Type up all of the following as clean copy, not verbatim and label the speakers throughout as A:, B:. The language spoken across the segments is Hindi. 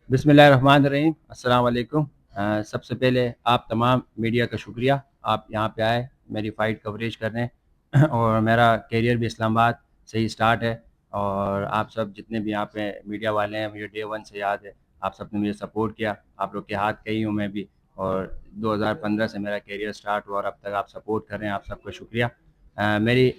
A: बिस्मिल्लाहिर्रहमानिर्रहीम। अस्सलाम वालेकुम। सबसे पहले आप तमाम मीडिया का शुक्रिया, आप यहाँ पे आए मेरी फ़ाइट कवरेज करने और मेरा करियर भी इस्लामाबाद से ही स्टार्ट है। और आप सब जितने भी यहाँ पे मीडिया वाले हैं, मुझे डे वन से याद है, आप सब ने मुझे सपोर्ट किया। आप लोग के हाथ का ही हूँ मैं भी। और 2015 से मेरा करियर स्टार्ट हुआ और अब तक आप सपोर्ट कर रहे हैं, आप सबका शुक्रिया। मेरी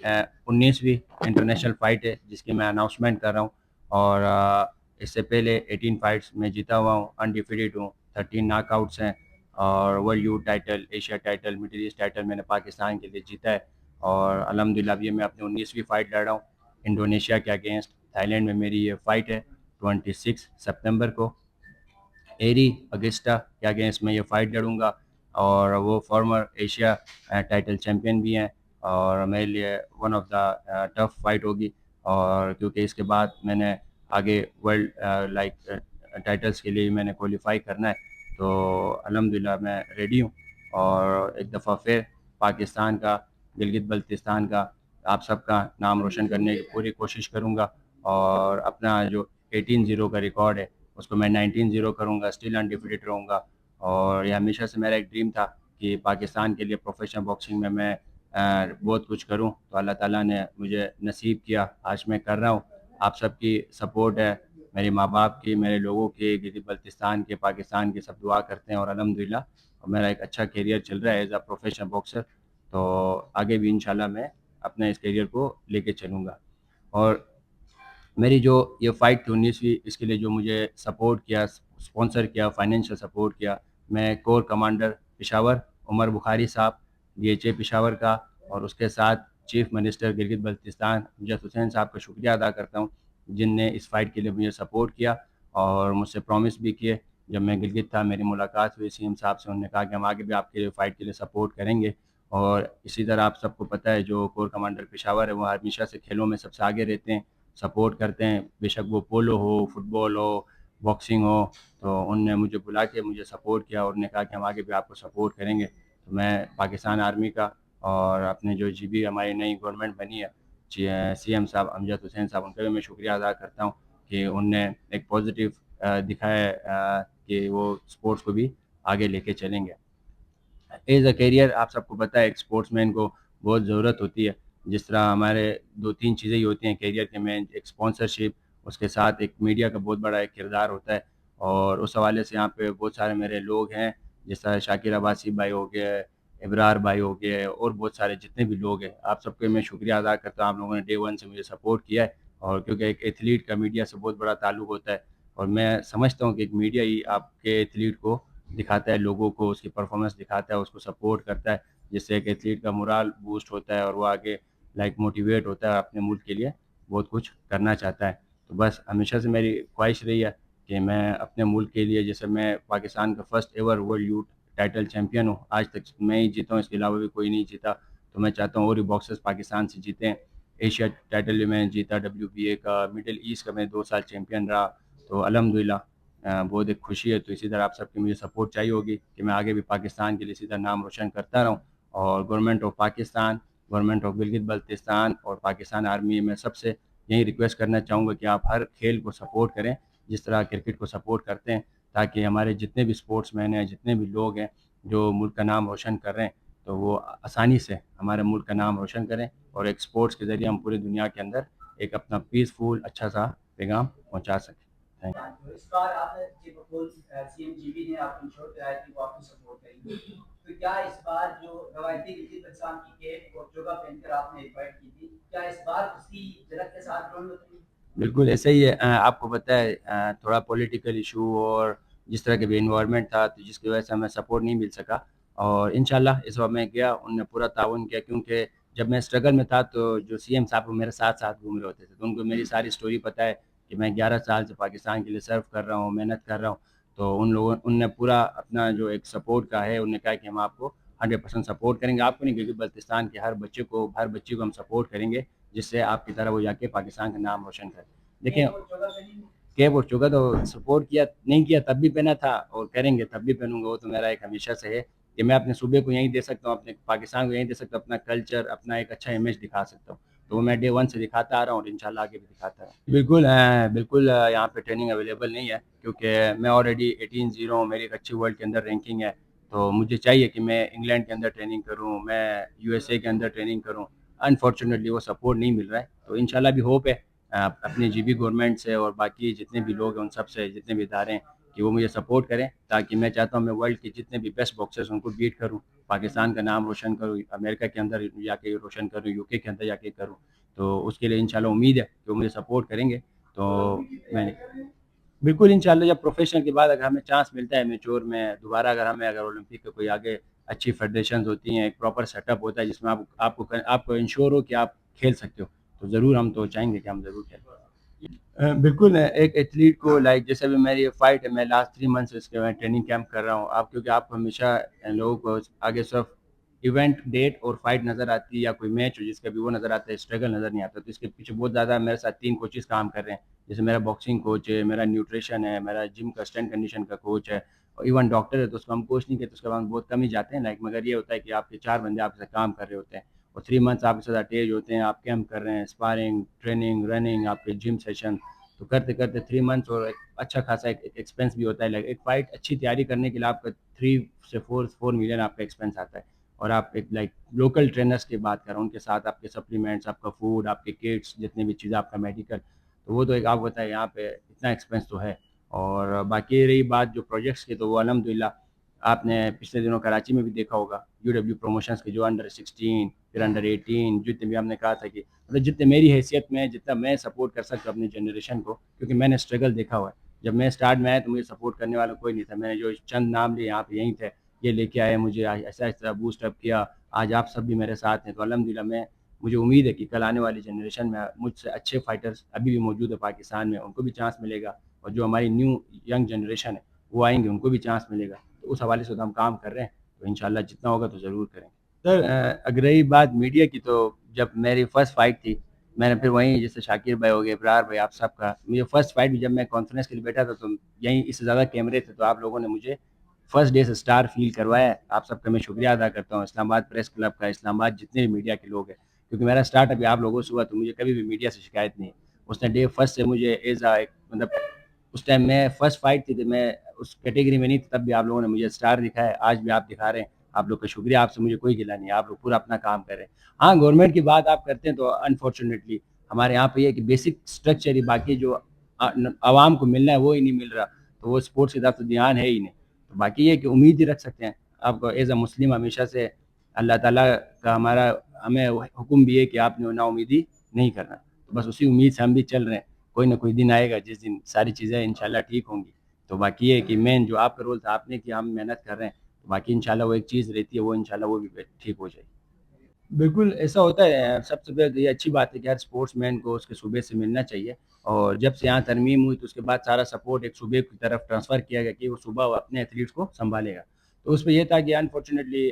A: 19वीं इंटरनेशनल फ़ाइट है जिसकी मैं अनाउंसमेंट कर रहा हूँ। और इससे पहले 18 फाइट्स में जीता हुआ हूँ, अनडिफिटेड हूँ, 13 नॉकआउट्स हैं। और world youth title, Asia title, middle east title मैंने पाकिस्तान के लिए जीता है। और अल्हम्दुलिल्लाह अभी मैं अपनी 19वीं फाइट लड़ रहा हूँ इंडोनेशिया के अगेंस्ट। थाईलैंड में मेरी ये फाइट है 26 सितंबर को। एरी अगेस्टा के अगेंस्ट मैं ये फाइट लड़ूंगा। और वो फॉर्मर एशिया टाइटल चैम्पियन भी हैं। और मेरे लिए one of the tough fight होगी। और क्योंकि इसके बाद मैंने आगे वर्ल्ड टाइटल्स के लिए मैंने क्वालिफाई करना है, तो अल्हम्दुलिल्लाह मैं रेडी हूँ। और एक दफ़ा फिर पाकिस्तान का, गिलगित बल्तिस्तान का, आप सबका नाम रोशन करने की पूरी कोशिश करूँगा। और अपना जो 18-0 का रिकॉर्ड है उसको मैं 19-0 करूँगा, स्टिल अनडिफिटेड रहूँगा। और ये हमेशा से मेरा एक ड्रीम था कि पाकिस्तान के लिए प्रोफेशनल बॉक्सिंग में मैं बहुत कुछ करूँ, तो अल्लाह ताला ने मुझे नसीब किया, आज मैं कर रहा हूँ। आप सबकी सपोर्ट है, मेरे माँ बाप की, मेरे लोगों की, गिलगित बल्तिस्तान के, पाकिस्तान के, सब दुआ करते हैं। और अल्हम्दुलिल्लाह मेरा एक अच्छा करियर चल रहा है एज अ प्रोफेशनल बॉक्सर। तो आगे भी इंशाल्लाह मैं अपने इस करियर को लेके चलूँगा। और मेरी जो ये फ़ाइट थी 19वीं, इसके लिए जो मुझे सपोर्ट किया, स्पॉन्सर किया, फाइनेंशियल सपोर्ट किया, मैं कोर कमांडर पेशावर उमर बुखारी साहब, डीएचए पेशावर का, और उसके साथ चीफ मिनिस्टर गिलगित बल्तिस्तान अमजद हुसैन साहब का शुक्रिया अदा करता हूँ, जिनने इस फ़ाइट के लिए मुझे सपोर्ट किया और मुझसे प्रॉमिस भी किए। जब मैं गिलगित था, मेरी मुलाकात हुई सीएम साहब से, उन्होंने कहा कि हम आगे भी आपके लिए फ़ाइट के लिए सपोर्ट करेंगे। और इसी तरह आप सबको पता है, जो कोर कमांडर पेशावर है वो हमेशा से खेलों में सबसे आगे रहते हैं, सपोर्ट करते हैं, बेशक वो पोलो हो, फुटबॉल हो, बॉक्सिंग हो। तो उनने मुझे बुला के मुझे सपोर्ट किया और उन्होंने कहा कि हम आगे भी आपको सपोर्ट करेंगे। तो मैं पाकिस्तान आर्मी का और अपने जो जीबी हमारी नई गवर्नमेंट बनी है, सीएम साहब अमजद हुसैन साहब, उनका भी मैं शुक्रिया अदा करता हूँ कि उनने एक पॉजिटिव दिखाया है, कि वो स्पोर्ट्स को भी आगे लेके चलेंगे। एज अ करियर आप सबको पता है एक स्पोर्ट्समैन को बहुत ज़रूरत होती है। जिस तरह हमारे दो तीन चीज़ें ही होती हैं करियर के में, एक स्पॉन्सरशिप, उसके साथ एक मीडिया का बहुत बड़ा एक किरदार होता है। और उस हवाले से यहाँ पे बहुत सारे मेरे लोग हैं, जिस तरह शाकिर अब्बासी भाई हो गए, इब्रार भाई हो गए, और बहुत सारे जितने भी लोग हैं, आप सबके मैं शुक्रिया अदा करता हूँ। आप लोगों ने डे वन से मुझे सपोर्ट किया है। और क्योंकि एक एथलीट का मीडिया से बहुत बड़ा ताल्लुक होता है। और मैं समझता हूँ कि एक मीडिया ही आपके एथलीट को दिखाता है, लोगों को उसकी परफॉर्मेंस दिखाता है, उसको सपोर्ट करता है, जिससे एक एथलीट का मोराल बूस्ट होता है और वो आगे मोटिवेट होता है, अपने मुल्क के लिए बहुत कुछ करना चाहता है। तो बस हमेशा से मेरी ख्वाहिश रही है कि मैं अपने मुल्क के लिए, जैसे मैं पाकिस्तान का first ever world youth title champion हूँ, आज तक मैं ही जीता हूँ, इसके अलावा भी कोई नहीं जीता। तो मैं चाहता हूँ और भी बॉक्सर्स पाकिस्तान से जीतें। एशिया टाइटल भी मैंने जीता, WBA का, मिडिल ईस्ट का मैं 2 साल चैम्पियन रहा। तो अल्हम्दुलिल्लाह बहुत एक खुशी है। तो इसी तरह आप सबकी मुझे सपोर्ट चाहिए होगी कि मैं आगे भी पाकिस्तान के लिए इसी तरह नाम रोशन करता रहूँ। और government of Pakistan, government of Gilgit Baltistan और पाकिस्तान आर्मी में सबसे यही रिक्वेस्ट करना चाहूँगा कि आप हर खेल को सपोर्ट करें, जिस तरह क्रिकेट को सपोर्ट करते हैं, ताकि हमारे जितने भी स्पोर्ट्समैन हैं, जितने भी लोग हैं जो मुल्क का नाम रोशन कर रहे हैं, तो वो आसानी से हमारे मुल्क का नाम रोशन करें और एक स्पोर्ट्स के ज़रिए हम पूरी दुनिया के अंदर एक अपना पीसफुल अच्छा सा पैगाम पहुँचा सकें। Thank you.
B: तो इस बार आपने सीएम जीबी ने आपको इंश्योर कराया कि वो आपको सपोर्ट करेंगे। तो क्या इस बार जो रवायती गिलगित बल्तिस्तान की कैप और चोगा पहनकर आपने फाइट की थी, क्या इस बार उसकी झलक के साथ ग्राउंड में उतरी?
A: बिल्कुल ऐसा ही है। आपको पता है थोड़ा पॉलिटिकल इशू और जिस तरह के भी इन्वायरमेंट था, तो जिसकी वजह से हमें सपोर्ट नहीं मिल सका। और इंशाल्लाह इस बार मैं गया, उन्होंने पूरा ताउन किया, क्योंकि जब मैं स्ट्रगल में था तो जो सीएम साहब वो मेरे साथ साथ घूम रहे होते थे, तो उनको मेरी सारी स्टोरी पता है कि मैं 11 साल से पाकिस्तान के लिए सर्व कर रहा हूँ, मेहनत कर रहा हूँ। तो उनने पूरा अपना जो एक सपोर्ट का है, उन्होंने कहा कि हम आपको 100% सपोर्ट करेंगे, आपको नहीं क्योंकि बल्तिस्तान के हर बच्चे को, हर बच्ची को हम सपोर्ट करेंगे, जिससे आपकी तरह वो जाके पाकिस्तान का नाम रोशन करे। देखिए,
B: कैप और चोगा पहनी?
A: कैप और चोगा तो सपोर्ट किया नहीं किया तब भी पहना था और करेंगे तब भी पहनूंगा। वो तो मेरा एक हमेशा से है कि मैं अपने सूबे को यहीं दे सकता हूँ, अपने पाकिस्तान को यहीं दे सकता हूँ, अपना कल्चर, अपना एक अच्छा इमेज दिखा सकता हूँ। तो मैं डे 1 से दिखाता आ रहा हूँ और इंशाल्लाह आगे भी दिखाता रहा। बिल्कुल यहाँ पे ट्रेनिंग अवेलेबल नहीं है, क्योंकि मैं ऑलरेडी 18-0 हूँ, मेरी एक अच्छी वर्ल्ड के अंदर रैंकिंग है। तो मुझे चाहिए कि मैं इंग्लैंड के अंदर ट्रेनिंग करूँ, मैं यूएसए के अंदर ट्रेनिंग करूँ। अनफॉर्चुनेटली वो सपोर्ट नहीं मिल रहा है। तो इंशाल्लाह भी होप है अपनी जीबी गवर्नमेंट से और बाकी जितने भी लोग हैं उन सब से, जितने भी इदारे हैं, कि वो मुझे सपोर्ट करें, ताकि मैं चाहता हूँ मैं वर्ल्ड के जितने भी बेस्ट बॉक्सर्स उनको बीट करूँ, पाकिस्तान का नाम रोशन करूँ, अमेरिका के अंदर जाके रोशन करूँ, यूके के अंदर जाके करूँ। तो उसके लिए इंशाल्लाह उम्मीद है कि वो मुझे सपोर्ट करेंगे। तो मैंने बिल्कुल इंशाल्लाह जब प्रोफेशनल के बाद अगर हमें चांस मिलता है मेच्योर में दोबारा, अगर ओलंपिक के कोई आगे अच्छी फेडरेशन होती हैं, एक प्रॉपर सेटअप होता है जिसमें आपको इंश्योर हो कि आप खेल सकते हो, तो ज़रूर हम तो चाहेंगे कि हम ज़रूर खेलें। बिल्कुल एक एथलीट को लाइक जैसे अभी मेरी फाइट है, मैं लास्ट 3 मंथ से इसके मैं ट्रेनिंग कैंप कर रहा हूँ। आप क्योंकि आपको हमेशा लोगों को आगे सिर्फ इवेंट डेट और फाइट नज़र आती है, या कोई मैच हो जिसका भी वो नज़र आता है, स्ट्रगल नज़र नहीं आता। तो इसके पीछे बहुत ज़्यादा मेरे साथ 3 कोचेस काम कर रहे हैं। जैसे मेरा बॉक्सिंग कोच है, मेरा न्यूट्रिशन है, मेरा जिम का स्ट्रेंथ कंडीशन का कोच है, और इवन डॉक्टर है। तो उसको हम कोच नहीं कहते, उसके बाद बहुत कम ही जाते हैं लाइक, मगर ये होता है कि आपके 4 बंदे आपके साथ काम कर रहे होते हैं और 3 मंथ्स आपके साथ अटैच होते हैं, आप कैंप कर रहे हैं, स्पारिंग, ट्रेनिंग, रनिंग, आपके जिम सेशन। तो करते करते 3 मंथ्स और एक अच्छा खासा एक एक्सपेंस भी होता है। लाइक एक फाइट अच्छी तैयारी करने के लिए आपका 3 से 4 मिलियन आपका एक्सपेंस आता है। और आप एक लाइक लोकल ट्रेनर्स की बात कर रहा हूँ, उनके साथ आपके सप्लीमेंट्स, आपका फूड, आपके किट्स, जितनी भी चीज़ें, आपका मेडिकल, तो वो तो एक आपको पता है यहाँ पे इतना एक्सपेंस तो है। और बाकी रही बात जो प्रोजेक्ट्स की, तो वो अल्हम्दुलिल्लाह आपने पिछले दिनों कराची में भी देखा होगा, यूडब्ल्यू प्रमोशंस के जो अंडर 16 फिर अंडर 18, जितने भी हमने कहा था कि मतलब जितने मेरी हैसियत में जितना मैं सपोर्ट कर सकता अपनी जनरेशन को, क्योंकि मैंने स्ट्रगल देखा हुआ है। जब मैं स्टार्ट में आया तो मुझे सपोर्ट करने वाला कोई नहीं था। मैंने जो चंद नाम लिए यहाँ पे यहीं थे, ये लेके आए मुझे, ऐसा ऐसा बूस्ट अप किया। आज आप सब भी मेरे साथ हैं, तो अल्हम्दुलिल्लाह मुझे उम्मीद है कि कल आने वाली जनरेशन में मुझसे अच्छे फाइटर्स अभी भी मौजूद है पाकिस्तान में, उनको भी चांस मिलेगा। और जो हमारी न्यू यंग जनरेशन है वो आएंगे, उनको भी चांस मिलेगा। तो उस हवाले से तो हम काम कर रहे हैं, तो इंशाल्लाह जितना होगा तो ज़रूर करेंगे। सर अगर रही बात मीडिया की, तो जब मेरी फर्स्ट फाइट थी, मैंने फिर वहीं जैसे शाकिर भाई हो गए, इब्रार भाई, आप सबका, मुझे फर्स्ट फाइट भी जब मैं कॉन्फ्रेंस के लिए बैठा था, तो यहीं इससे ज़्यादा कैमरे थे, तो आप लोगों ने मुझे फर्स्ट डे से स्टार फील करवाया है। आप सबका मैं शुक्रिया अदा करता हूँ, इस्लामाबाद प्रेस क्लब का, इस्लामाबाद जितने भी मीडिया के लोग हैं, क्योंकि मेरा स्टार्ट अभी आप लोगों से हुआ, तो मुझे कभी भी मीडिया से शिकायत नहीं है। उसने डे फर्स्ट से मुझे एज आ एक मतलब, उस टाइम मैं फर्स्ट फाइट थी तो मैं उस कैटेगरी में नहीं था, तब भी आप लोगों ने मुझे स्टार दिखाया, आज भी आप दिखा रहे हैं। आप लोग का शुक्रिया, आपसे मुझे कोई गिला नहीं है, आप लोग पूरा अपना काम कर रहे हैं। हाँ, गवर्नमेंट की बात आप करते हैं तो अनफॉर्चुनेटली हमारे यहाँ पे ये कि बेसिक स्ट्रक्चर ही, बाकी जो आवाम को मिलना है वो ही नहीं मिल रहा, तो वो स्पोर्ट्स की तरफ तो ध्यान है ही नहीं। तो बाकी ये कि उम्मीद ही रख सकते हैं। आपको एज अ मुस्लिम हमेशा से अल्लाह ताला का हमारा हमें हुक्म भी है कि आपने ना उम्मीदी नहीं करना, तो बस उसी उम्मीद से हम भी चल रहे हैं। कोई ना कोई दिन आएगा जिस दिन सारी चीज़ें इंशाल्लाह ठीक होंगी। तो बाकी ये है कि मेन जो आपका रोल था आपने किया, हम मेहनत कर रहे हैं, तो बाकी इंशाल्लाह वो एक चीज़ रहती है, वो इंशाल्लाह वो भी ठीक हो जाएगी। बिल्कुल, ऐसा होता है। सबसे पहले तो ये अच्छी बात है कि हर स्पोर्ट्समैन को उसके सूबे से मिलना चाहिए, और जब से यहाँ तरमीम हुई तो उसके बाद सारा सपोर्ट एक सूबे की तरफ ट्रांसफ़र किया गया कि वो सूबा अपने एथलीट्स को सँभालेगा। तो उसमें ये था कि अनफॉर्चुनेटली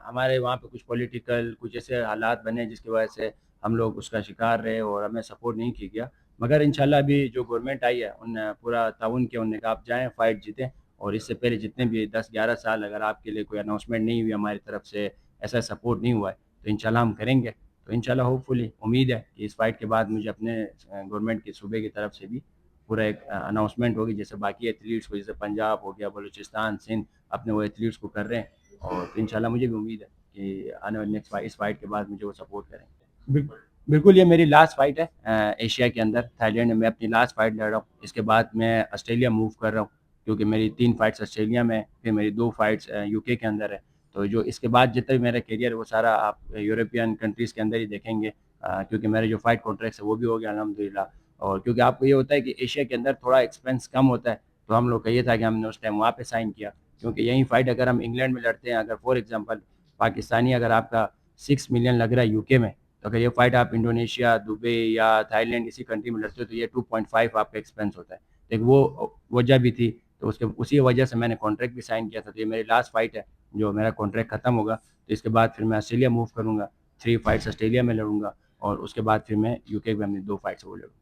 A: हमारे वहाँ पे कुछ पॉलिटिकल कुछ ऐसे हालात बने जिसकी वजह से हम लोग उसका शिकार रहे और हमें सपोर्ट नहीं किया गया। मगर इंशाल्लाह अभी जो गवर्नमेंट आई है उन्होंने पूरा ताउन किया, उन्होंने कहा आप जाएँ फाइट जीतें। और इससे पहले जितने भी 10-11 साल अगर आपके लिए कोई अनाउंसमेंट नहीं हुई हमारी तरफ से, ऐसा सपोर्ट नहीं हुआ है, तो इंशाल्लाह हम करेंगे। तो इंशाल्लाह होपफुली उम्मीद है कि इस फाइट के बाद मुझे अपने गवर्नमेंट के सूबे की तरफ से भी पूरा एक अनाउंसमेंट होगी, जैसे बाकी एथलीट्स को, जैसे पंजाब हो गया, बलूचिस्तान, सिंध, अपने वो एथलीट्स को कर रहे हैं। और इंशाल्लाह मुझे भी उम्मीद है कि आने वाली नेक्स्ट फाइट, इस फाइट के बाद मुझे वो सपोर्ट करेंगे। बिल्कुल ये मेरी लास्ट फाइट है एशिया के अंदर, थाईलैंड में मैं अपनी लास्ट फाइट लड़ रहा हूँ। इसके बाद मैं ऑस्ट्रेलिया मूव कर रहा हूँ, क्योंकि मेरी 3 फाइट्स ऑस्ट्रेलिया में, फिर मेरी 2 फाइट्स यूके के अंदर है। तो जो इसके बाद जितना भी मेरा करियर है वो सारा आप यूरोपियन कंट्रीज़ के अंदर ही देखेंगे, क्योंकि मेरे जो फाइट कॉन्ट्रैक्ट्स है वो भी हो गया अल्हम्दुलिल्लाह। और क्योंकि आपको ये होता है कि एशिया के अंदर थोड़ा एक्सपेंस कम होता है, तो हम लोग का ये था कि हमने उस टाइम वहाँ पे साइन किया, क्योंकि यही फाइट अगर हम इंग्लैंड में लड़ते हैं, अगर फॉर एग्जांपल पाकिस्तानी अगर आपका 6 मिलियन लग रहा है यूके में, तो अगर ये फाइट आप इंडोनेशिया, दुबई या थाईलैंड इसी कंट्री में लड़ते हो तो ये 2.5 आपका एक्सपेंस होता है। तो एक वो वजह भी थी, तो उसके उसी वजह से मैंने कॉन्ट्रैक्ट भी साइन किया था। तो ये मेरी लास्ट फाइट है, जो मेरा कॉन्ट्रैक्ट खत्म होगा तो इसके बाद फिर मैं ऑस्ट्रेलिया मूव करूँगा, 3 फाइट्स ऑस्ट्रेलिया में लड़ूंगा, और उसके बाद फिर मैं यूके में अपनी 2 फाइट्स वो लड़ूँगा।